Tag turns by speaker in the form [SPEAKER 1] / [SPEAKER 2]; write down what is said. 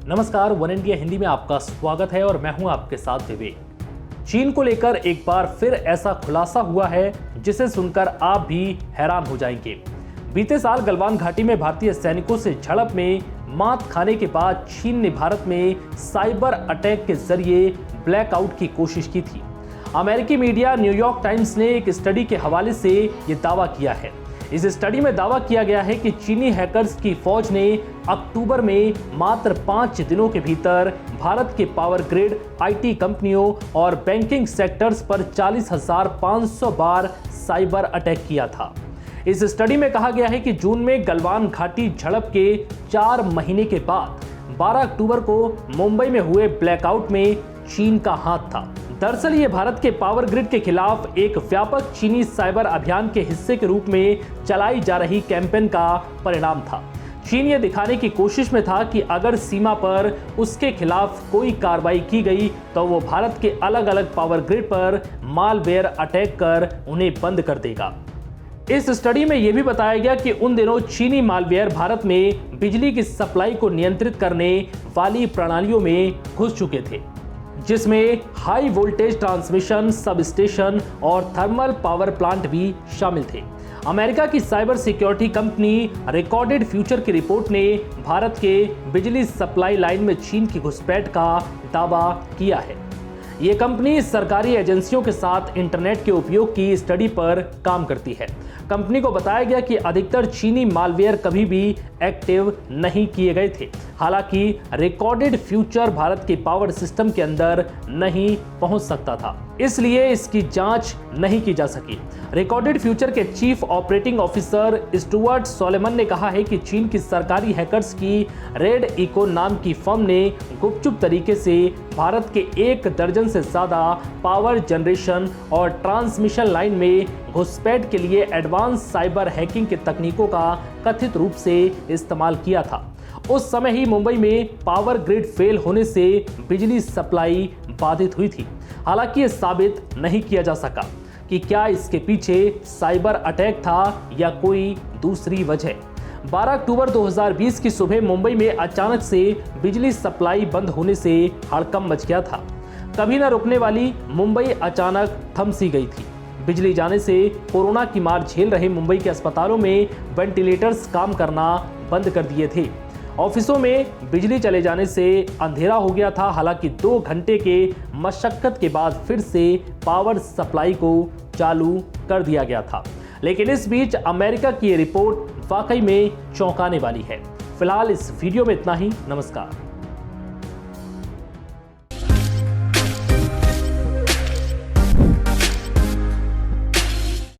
[SPEAKER 1] नमस्कार, one India Hindi में आपका स्वागत है और मैं हूं आपके साथ विवेक। चीन को लेकर एक बार फिर ऐसा खुलासा हुआ है जिसे सुनकर आप भी हैरान हो जाएंगे। बीते साल गलवान घाटी में भारतीय सैनिकों से झड़प में मात खाने के बाद चीन ने भारत में साइबर अटैक के जरिए ब्लैकआउट की कोशिश की थी। अमेरिकी मीडिया न्यूयॉर्क टाइम्स ने एक स्टडी के हवाले से ये दावा किया है। इस स्टडी में दावा किया गया है कि चीनी हैकर्स की फौज ने अक्टूबर में मात्र 5 दिनों के भीतर भारत के पावर ग्रिड, आईटी कंपनियों और बैंकिंग सेक्टर्स पर 40,500 बार साइबर अटैक किया था। इस स्टडी में कहा गया है कि जून में गलवान घाटी झड़प के 4 महीने के बाद 12 अक्टूबर को मुंबई में हुए ब्लैकआउट में चीन का हाथ था। दरअसल ये भारत के पावर ग्रिड के खिलाफ एक व्यापक चीनी साइबर अभियान के हिस्से के रूप में चलाई जा रही कैंपेन का परिणाम था। चीन ये दिखाने की कोशिश में था कि अगर सीमा पर उसके खिलाफ कोई कार्रवाई की गई तो वो भारत के अलग अलग पावर ग्रिड पर मालवेयर अटैक कर उन्हें बंद कर देगा। इस स्टडी में यह भी बताया गया कि उन दिनों चीनी मालवेयर भारत में बिजली की सप्लाई को नियंत्रित करने वाली प्रणालियों में घुस चुके थे, जिसमें high voltage transmission sub station और थर्मल पावर प्लांट भी शामिल थे। अमेरिका की cyber security company recorded future की रिपोर्ट ने भारत के बिजली सप्लाई लाइन में चीन की घुसपैठ का दावा किया है। ये कंपनी सरकारी एजेंसियों के साथ इंटरनेट के उपयोग की स्टडी पर काम करती है। कंपनी को बताया गया कि अधिकतर चीनी मालवेयर कभी भी एक्टिव नहीं किए गए थे। हालांकि रिकॉर्डेड फ्यूचर भारत के पावर सिस्टम के अंदर नहीं पहुंच सकता था, इसलिए इसकी जांच नहीं की जा सकी। रिकॉर्डेड फ्यूचर के चीफ ऑपरेटिंग ऑफिसर स्टुअर्ट सोलेमन ने कहा है कि चीन की सरकारी हैकर्स की रेड इको नाम की फर्म ने गुपचुप तरीके से भारत के 1 दर्जन से ज्यादा पावर जनरेशन और ट्रांसमिशन लाइन में घुसपैठ के लिए एडवांस साइबर हैकिंग के तकनीकों का कथित रूप से इस्तेमाल किया था। उस समय ही मुंबई में पावर ग्रिड फेल होने से बिजली सप्लाई बाधित हुई थी। हालांकि ये साबित नहीं किया जा सका कि क्या इसके पीछे साइबर अटैक था या कोई दूसरी वजह। 12 अक्टूबर 2020 की सुबह मुंबई में अचानक से बिजली सप्लाई बंद होने से हड़कंप मच गया था। कभी न रुकने वाली मुंबई अचानक थम सी गई थी। बिजली जाने से कोरोना की मार झेल रहे मुंबई के अस्पतालों में वेंटिलेटर्स काम करना बंद कर दिए थे। ऑफिसों में बिजली चले जाने से अंधेरा हो गया था। हालांकि 2 घंटे के मशक्कत के बाद फिर से पावर सप्लाई को चालू कर दिया गया था। लेकिन इस बीच अमेरिका की ये रिपोर्ट वाकई में चौंकाने वाली है। फिलहाल इस वीडियो में इतना ही। नमस्कार।